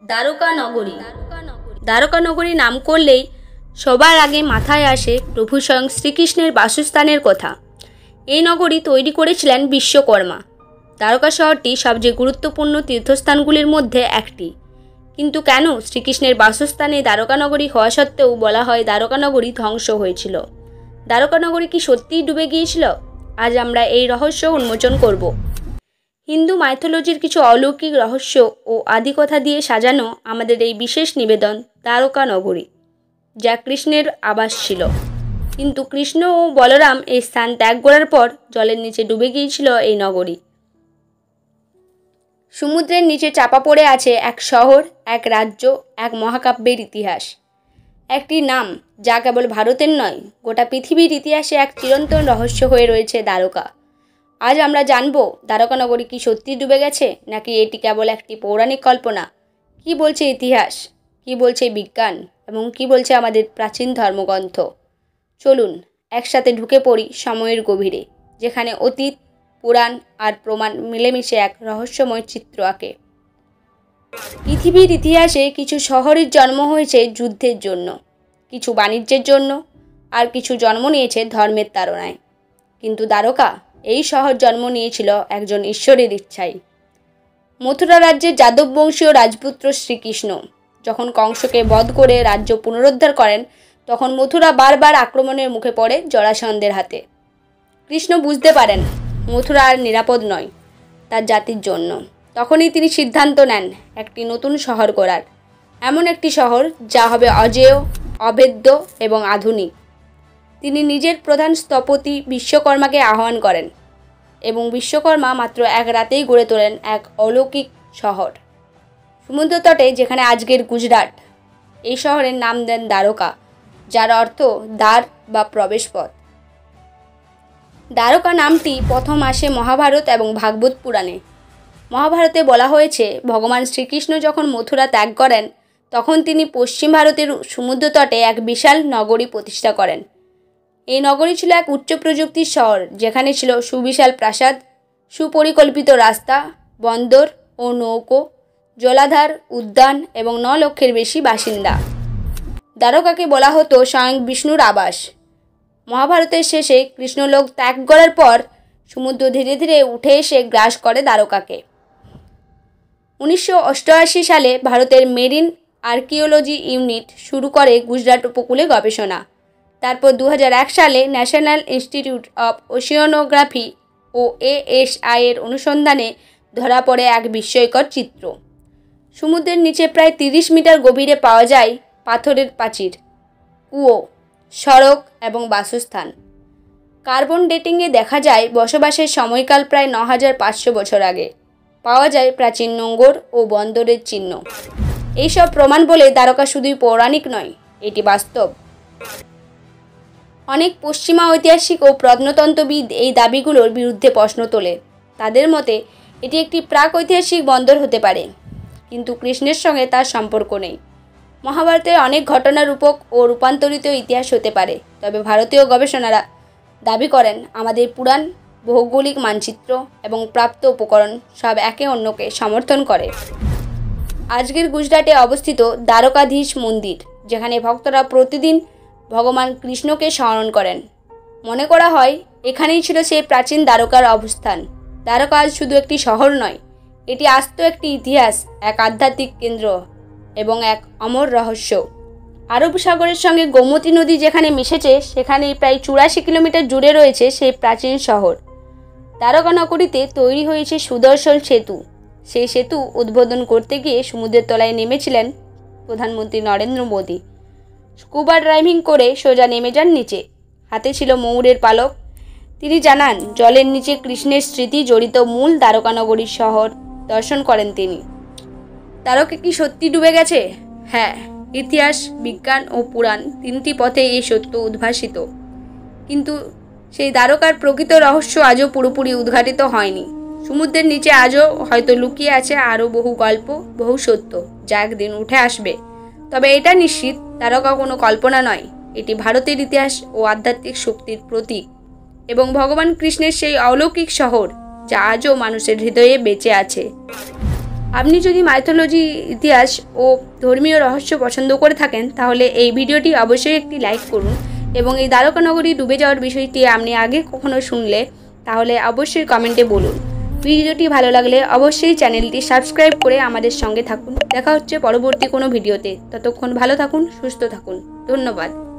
দ্বারকা নগরী। দ্বারকা নগরী নাম করলেই সবার আগে মাথায় আসে প্রভু স্বয়ং শ্রীকৃষ্ণের বাসস্থানের কথা। এই নগরী তৈরি করেছিলেন বিশ্বকর্মা। দ্বারকা শহরটি সবচেয়ে গুরুত্বপূর্ণ তীর্থস্থানগুলির মধ্যে একটি। কিন্তু কেন শ্রীকৃষ্ণের বাসস্থানে দ্বারকা নগরী হওয়া সত্ত্বেও বলা হয় দ্বারকা নগরী ধ্বংস হয়েছিল? দ্বারকা নগরী কি সত্যিই ডুবে গিয়েছিল? আজ আমরা এই রহস্য উন্মোচন করব। হিন্দু মাইথোলজির কিছু অলৌকিক রহস্য ও আদিকথা দিয়ে সাজানো আমাদের এই বিশেষ নিবেদন দ্বারকা নগরী, যা কৃষ্ণের আবাস ছিল। কিন্তু কৃষ্ণ ও বলরাম এই স্থান ত্যাগ করার পর জলের নিচে ডুবে গিয়েছিল এই নগরী। সমুদ্রের নিচে চাপা পড়ে আছে এক শহর, এক রাজ্য, এক মহাকাব্যের ইতিহাস। একটি নাম যা কেবল ভারতের নয়, গোটা পৃথিবীর ইতিহাসে এক চিরন্তন রহস্য হয়ে রয়েছে দ্বারকা। আজ আমরা জানব দ্বারকা নগরী কি সত্যি ডুবে গেছে, নাকি এটি কেবল একটি পৌরাণিক কল্পনা। কি বলছে ইতিহাস, কি বলছে বিজ্ঞান, এবং কি বলছে আমাদের প্রাচীন ধর্মগ্রন্থ। চলুন একসাথে ঢুকে পড়ি সময়ের গভীরে, যেখানে অতীত, পুরাণ আর প্রমাণ মিলেমিশে এক রহস্যময় চিত্র আঁকে। পৃথিবীর ইতিহাসে কিছু শহরের জন্ম হয়েছে যুদ্ধের জন্য, কিছু বাণিজ্যের জন্য, আর কিছু জন্ম নিয়েছে ধর্মের তাড়নায়। কিন্তু দ্বারকা, এই শহর জন্ম নিয়েছিল একজন ঈশ্বরের ইচ্ছায়। মথুরা রাজ্যের যাদব বংশীয় রাজপুত্র শ্রীকৃষ্ণ যখন কংসকে বধ করে রাজ্য পুনরুদ্ধার করেন, তখন মথুরা বারবার আক্রমণের মুখে পড়ে জরাসন্ধের হাতে। কৃষ্ণ বুঝতে পারেন মথুরা আর নিরাপদ নয় তার জাতির জন্য। তখনই তিনি সিদ্ধান্ত নেন একটি নতুন শহর গড়ার, এমন একটি শহর যা হবে অজেয়, অভেদ্য এবং আধুনিক। তিনি নিজের প্রধান স্থপতি বিশ্বকর্মাকে আহ্বান করেন এবং বিশ্বকর্মা মাত্র এক রাতেই গড়ে তোলেন এক অলৌকিক শহর সমুদ্র তটে, যেখানে আজকের গুজরাট। এই শহরের নাম দেন দ্বারকা, যার অর্থ দ্বার বা প্রবেশপথ। দ্বারকা নামটি প্রথম আসে মহাভারত এবং ভাগবত পুরাণে। মহাভারতে বলা হয়েছে ভগবান শ্রীকৃষ্ণ যখন মথুরা ত্যাগ করেন, তখন তিনি পশ্চিম ভারতের সমুদ্র তটে এক বিশাল নগরী প্রতিষ্ঠা করেন। এই নগরী ছিল এক উচ্চ প্রযুক্তির শহর, যেখানে ছিল সুবিশাল প্রাসাদ, সুপরিকল্পিত রাস্তা, বন্দর ও নৌকো, জলাধার, উদ্যান এবং 9 লক্ষের বেশি বাসিন্দা। দ্বারকাকে বলা হতো স্বয়ং বিষ্ণুর আবাস। মহাভারতের শেষে কৃষ্ণলোক ত্যাগ করার পর সমুদ্র ধীরে ধীরে উঠে এসে গ্রাস করে দ্বারকাকে। 1988 সালে ভারতের মেরিন আর্কিওলজি ইউনিট শুরু করে গুজরাট উপকূলে গবেষণা। তারপর 2001 সালে ন্যাশনাল ইনস্টিটিউট অফ ওশিয়ানোগ্রাফি ও ASI এর অনুসন্ধানে ধরা পড়ে এক বিস্ময়কর চিত্র। সমুদ্রের নিচে প্রায় 30 মিটার গভীরে পাওয়া যায় পাথরের প্রাচীর, কুয়ো, সড়ক এবং বাসস্থান। কার্বন ডেটিংয়ে দেখা যায় বসবাসের সময়কাল প্রায় 9500 বছর আগে। পাওয়া যায় প্রাচীন নোঙর ও বন্দরের চিহ্ন। এইসব প্রমাণ বলে দ্বারকা শুধুই পৌরাণিক নয়, এটি বাস্তব। অনেক পশ্চিমা ঐতিহাসিক ও প্রত্নতত্ত্ববিদ এই দাবিগুলোর বিরুদ্ধে প্রশ্ন তোলে। তাদের মতে এটি একটি প্রাক ঐতিহাসিক বন্দর হতে পারে, কিন্তু কৃষ্ণের সঙ্গে তার সম্পর্ক নেই। মহাভারতের অনেক ঘটনার রূপক ও রূপান্তরিত ইতিহাস হতে পারে, তবে ভারতীয় গবেষণারা দাবি করেন আমাদের পুরাণ, ভৌগোলিক মানচিত্র এবং প্রাপ্ত উপকরণ সব একে অন্যকে সমর্থন করে। আজকের গুজরাটে অবস্থিত দ্বারকাধীশ মন্দির, যেখানে ভক্তরা প্রতিদিন ভগবান কৃষ্ণকে স্মরণ করেন। মনে করা হয় এখানেই ছিল সেই প্রাচীন দ্বারকার অবস্থান। দ্বারকা আজ শুধু একটি শহর নয়, এটি আস্ত একটি ইতিহাস, এক আধ্যাত্মিক কেন্দ্র এবং এক অমর রহস্য। আরব সাগরের সঙ্গে গোমতী নদী যেখানে মিশেছে, সেখানে প্রায় 84 কিলোমিটার জুড়ে রয়েছে সেই প্রাচীন শহর। দ্বারকা নগরীতে তৈরি হয়েছে সুদর্শন সেতু। সেই সেতু উদ্বোধন করতে গিয়ে সমুদ্রের তলায় নেমেছিলেন প্রধানমন্ত্রী নরেন্দ্র মোদী। স্কুবা ড্রাইভিং করে সোজা নেমে যান নিচে, হাতে ছিল ময়ূরের পালক। তিনি জানান জলের নিচে কৃষ্ণের স্মৃতি জড়িত মূল দ্বারকা নগরীর শহর দর্শন করেন তিনি। দ্বারকা কি সত্যি ডুবে গেছে? হ্যাঁ, ইতিহাস, বিজ্ঞান ও পুরাণ তিনটি পথে এই সত্য উদ্ভাসিত। কিন্তু সেই দ্বারকার প্রকৃত রহস্য আজও পুরোপুরি উদ্ঘাটিত হয়নি। সমুদ্রের নিচে আজও হয়তো লুকিয়ে আছে আরও বহু গল্প, বহু সত্য, যা একদিন উঠে আসবে। তবে এটা নিশ্চিত, দ্বারকা কোনো কল্পনা নয়, এটি ভারতের ইতিহাস ও আধ্যাত্মিক শক্তির প্রতীক এবং ভগবান কৃষ্ণের সেই অলৌকিক শহর, যা আজও মানুষের হৃদয়ে বেঁচে আছে। আপনি যদি মাইথোলজি, ইতিহাস ও ধর্মীয় রহস্য পছন্দ করে থাকেন তাহলে এই ভিডিওটি অবশ্যই একটি লাইক করুন এবং এই দ্বারকা নগরী ডুবে যাওয়ার বিষয়টি আপনি আগে কখনো শুনলে তাহলে অবশ্যই কমেন্টে বলুন। ভিডিওটি ভালো লাগলে অবশ্যই চ্যানেলটি সাবস্ক্রাইব করে আমাদের সঙ্গে থাকুন। দেখা হচ্ছে পরবর্তী কোনো ভিডিওতে। ততক্ষণ ভালো থাকুন, সুস্থ থাকুন। ধন্যবাদ।